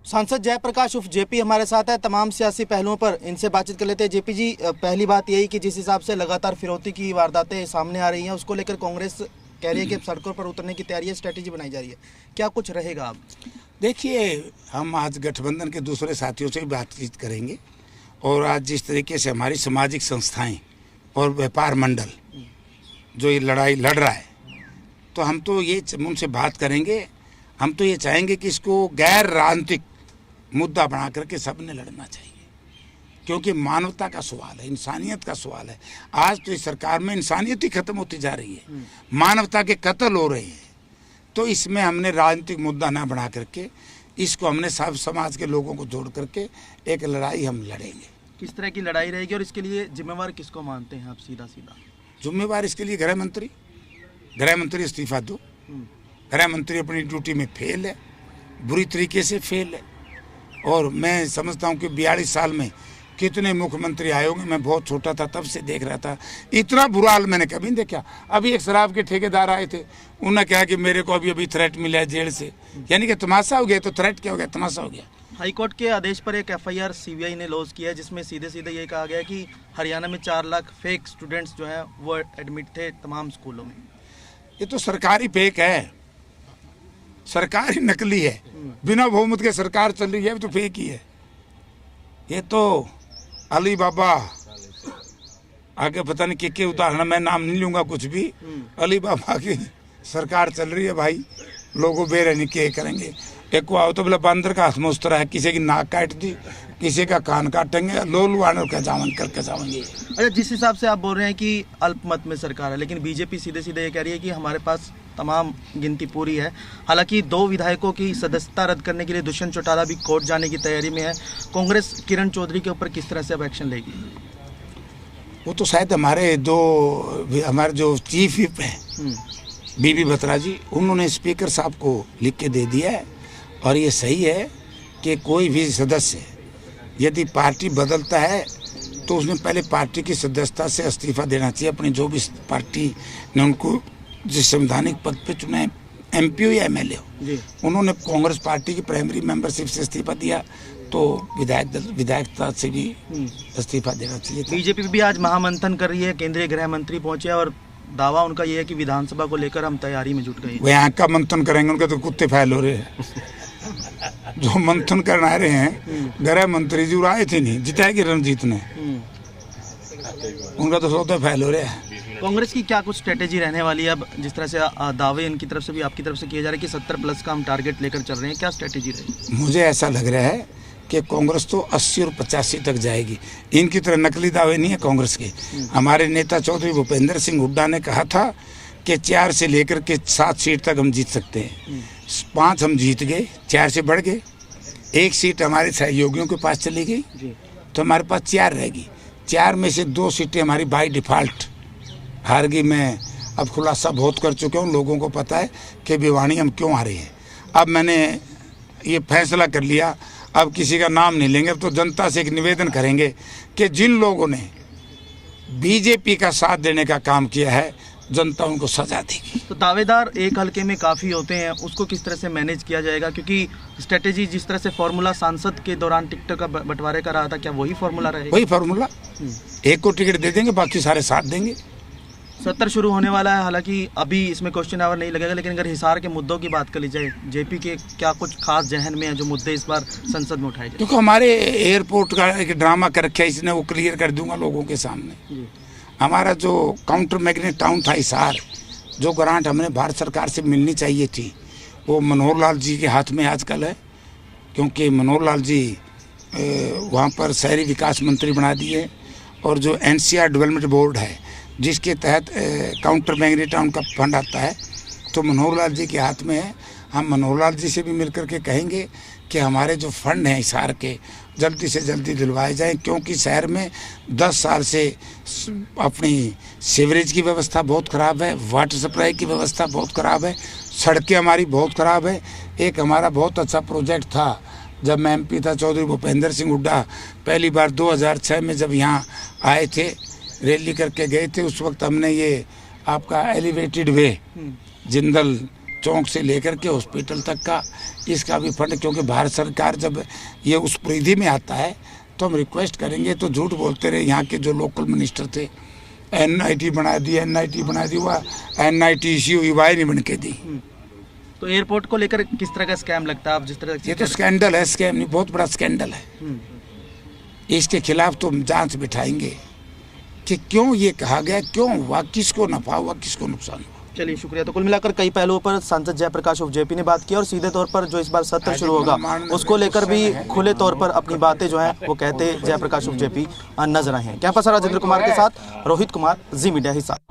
सांसद जयप्रकाश उर्फ जेपी हमारे साथ है। तमाम सियासी पहलुओं पर इनसे बातचीत कर लेते हैं। जेपी जी, पहली बात यही कि जिस हिसाब से लगातार फिरौती की वारदातें सामने आ रही हैं, उसको लेकर कांग्रेस कह रही है कि सड़कों पर उतरने की तैयारी है, स्ट्रेटेजी बनाई जा रही है, क्या कुछ रहेगा अब? देखिए, हम आज गठबंधन के दूसरे साथियों से भी बातचीत करेंगे और आज जिस तरीके से हमारी सामाजिक संस्थाएं और व्यापार मंडल जो ये लड़ाई लड़ रहा है, तो हम तो ये उनसे बात करेंगे। हम तो ये चाहेंगे कि इसको गैर राजनीतिक मुद्दा बना करके सबने लड़ना चाहिए, क्योंकि मानवता का सवाल है, इंसानियत का सवाल है। आज तो इस सरकार में इंसानियत ही खत्म होती जा रही है, मानवता के कत्ल हो रहे हैं। तो इसमें हमने राजनीतिक मुद्दा ना बना करके इसको हमने सब समाज के लोगों को जोड़ करके एक लड़ाई हम लड़ेंगे। किस तरह की लड़ाई रहेगी और इसके लिए जिम्मेवार किसको मानते हैं आप? सीधा सीधा जिम्मेवार इसके लिए गृह मंत्री इस्तीफा दो। गृह मंत्री अपनी ड्यूटी में फेल है, बुरी तरीके से फेल है। और मैं समझता हूँ कि 42 साल में कितने मुख्यमंत्री आए होंगे। मैं बहुत छोटा था तब से देख रहा था, इतना बुरा हाल मैंने कभी नहीं देखा। अभी एक शराब के ठेकेदार आए थे, उन्होंने कहा कि मेरे को अभी थ्रेट मिला है जेल से, यानी कि तमाशा हो गया। तो थ्रेट क्या हो गया? तमाशा हो गया। हाईकोर्ट के आदेश पर एक एफआईआर सीबीआई ने लॉन्च किया है, जिसमें सीधे सीधे ये कहा गया कि हरियाणा में 4 लाख फेक स्टूडेंट्स जो हैं वो एडमिट थे तमाम स्कूलों में। ये तो सरकारी फेक है, सरकारी नकली है। बिना बहुमत के सरकार चल रही है, तो फेक ही है। ये तो अली बाबा, आगे पता नहीं के उदाहरण, मैं नाम नहीं लूंगा कुछ भी। अली बाबा की सरकार चल रही है भाई, लोगों बेरहमी के करेंगे। एक को आओ तो बोला बंदर का हाथ में उस तरह है, किसी की नाक काट दी, किसी का कान काटेंगे, लोलवान का जावन करके जाएंगे। अच्छा, जिस हिसाब से आप बोल रहे हैं कि अल्पमत में सरकार है, लेकिन बीजेपी सीधे सीधे ये कह रही है कि हमारे पास तमाम गिनती पूरी है। हालांकि 2 विधायकों की सदस्यता रद्द करने के लिए दुष्यंत चौटाला भी कोर्ट जाने की तैयारी में है। कांग्रेस किरण चौधरी के ऊपर किस तरह से अब एक्शन लेगी? वो तो शायद हमारे जो चीफ विप हैं बीबी बत्रा जी, उन्होंने स्पीकर साहब को लिख के दे दिया है। और ये सही है कि कोई भी सदस्य यदि पार्टी बदलता है तो उसने पहले पार्टी की सदस्यता से इस्तीफा देना चाहिए। अपनी जो भी पार्टी ने उनको जिस संवैधानिक पद पे चुना है, एमपी हो या एमएलए हो, उन्होंने कांग्रेस पार्टी की प्राइमरी मेंबरशिप से इस्तीफा दिया, तो विधायकता से भी इस्तीफा देना चाहिए। बीजेपी भी आज महामंथन कर रही है, केंद्रीय गृह मंत्री पहुंचे और दावा उनका ये है कि विधानसभा को लेकर हम तैयारी में जुट गए। वो यहाँ का मंथन करेंगे, उनके तो कुत्ते फैल हो रहे हैं। जो मंथन करना रहे हैं, गृह मंत्री जी आए थे, नहीं जिताएगी रणजीत ने, उनका तो सौते फैल हो रहे हैं। कांग्रेस की क्या कुछ स्ट्रेटेजी रहने वाली है अब? जिस तरह से दावे इनकी तरफ से भी आपकी तरफ से किए जा रहे हैं कि 70+ का हम टारगेट लेकर चल रहे हैं, क्या स्ट्रेटेजी रहेगी? मुझे ऐसा लग रहा है कि कांग्रेस तो 80 और 85 तक जाएगी। इनकी तरह नकली दावे नहीं है कांग्रेस के। हमारे नेता चौधरी भूपेंद्र सिंह हुड्डा ने कहा था कि 4 से लेकर के 7 सीट तक हम जीत सकते हैं। 5 हम जीत गए, 4 से बढ़ गए। 1 सीट हमारे सहयोगियों के पास चली गई, तो हमारे पास 4 रहेगी। 4 में से 2 सीटें हमारी बाई डिफ़ॉल्ट हार गई। मैं अब खुलासा बहुत कर चुका हूँ, लोगों को पता है कि भिवानी हम क्यों हारे हैं। अब मैंने ये फैसला कर लिया, अब किसी का नाम नहीं लेंगे। अब तो जनता से एक निवेदन करेंगे कि जिन लोगों ने बीजेपी का साथ देने का काम किया है, जनता उनको सजा देगी। तो दावेदार एक हल्के में काफ़ी होते हैं, उसको किस तरह से मैनेज किया जाएगा? क्योंकि स्ट्रेटेजी जिस तरह से फॉर्मूला सांसद के दौरान टिकट का बंटवारे का रहा था, क्या वही फॉर्मूला रहेगा? वही फॉर्मूला, एक को टिकट दे देंगे, बाकी सारे साथ देंगे। 70 शुरू होने वाला है, हालांकि अभी इसमें क्वेश्चन आवर नहीं लगेगा, लेकिन अगर हिसार के मुद्दों की बात कर ली जाए, जेपी के क्या कुछ खास जहन में है जो मुद्दे इस बार संसद में उठाए जाए? देखो, हमारे एयरपोर्ट का एक ड्रामा कर रखा है इसने, वो क्लियर कर दूंगा लोगों के सामने। हमारा जो काउंटर मैग्नेट टाउन था हिसार, जो ग्रांट हमने भारत सरकार से मिलनी चाहिए थी, वो मनोहर लाल जी के हाथ में आजकल है, क्योंकि मनोहर लाल जी वहाँ पर शहरी विकास मंत्री बना दिए। और जो एनसीआर डेवलपमेंट बोर्ड है, जिसके तहत काउंटर मैग्नेट टाउन का फंड आता है, तो मनोहर लाल जी के हाथ में है। हम मनोहर लाल जी से भी मिल करके कहेंगे कि हमारे जो फंड हैं हिसार के, जल्दी से जल्दी दिलवाए जाएं, क्योंकि शहर में 10 साल से अपनी सीवरेज की व्यवस्था बहुत ख़राब है, वाटर सप्लाई की व्यवस्था बहुत ख़राब है, सड़कें हमारी बहुत ख़राब है। एक हमारा बहुत अच्छा प्रोजेक्ट था जब मैं एमपी था, चौधरी भूपेंद्र सिंह हुड्डा पहली बार 2006 में जब यहाँ आए थे, रैली करके गए थे, उस वक्त हमने ये आपका एलिवेटेड वे जिंदल चौक से लेकर के हॉस्पिटल तक का इसका भी फंड, क्योंकि भारत सरकार जब ये उस परिधि में आता है तो हम रिक्वेस्ट करेंगे। तो झूठ बोलते रहे यहाँ के जो लोकल मिनिस्टर थे, NIT बना दी, NIT बना दी, वह NITC युवाएं नहीं बन के दी। तो एयरपोर्ट को लेकर किस तरह का स्कैम लगता है आप जिस तरह ये तो स्कैंडल है, स्कैम नहीं, बहुत बड़ा स्कैंडल है। इसके खिलाफ तो हम जांच बिठाएंगे कि क्यों ये कहा गया, क्यों हुआ, किसको नफा हुआ, किसको नुकसान हुआ। चलिए शुक्रिया। तो कुल मिलाकर कई पहलुओं पर सांसद जयप्रकाश उर्फ जेपी ने बात की और सीधे तौर पर जो इस बार सत्र शुरू होगा उसको लेकर भी खुले तौर पर अपनी बातें जो हैं वो कहते जयप्रकाश उर्फ जेपी नजर आए हैं। कैंपस राजेंद्र कुमार के साथ रोहित कुमार, जी मीडिया हिसार।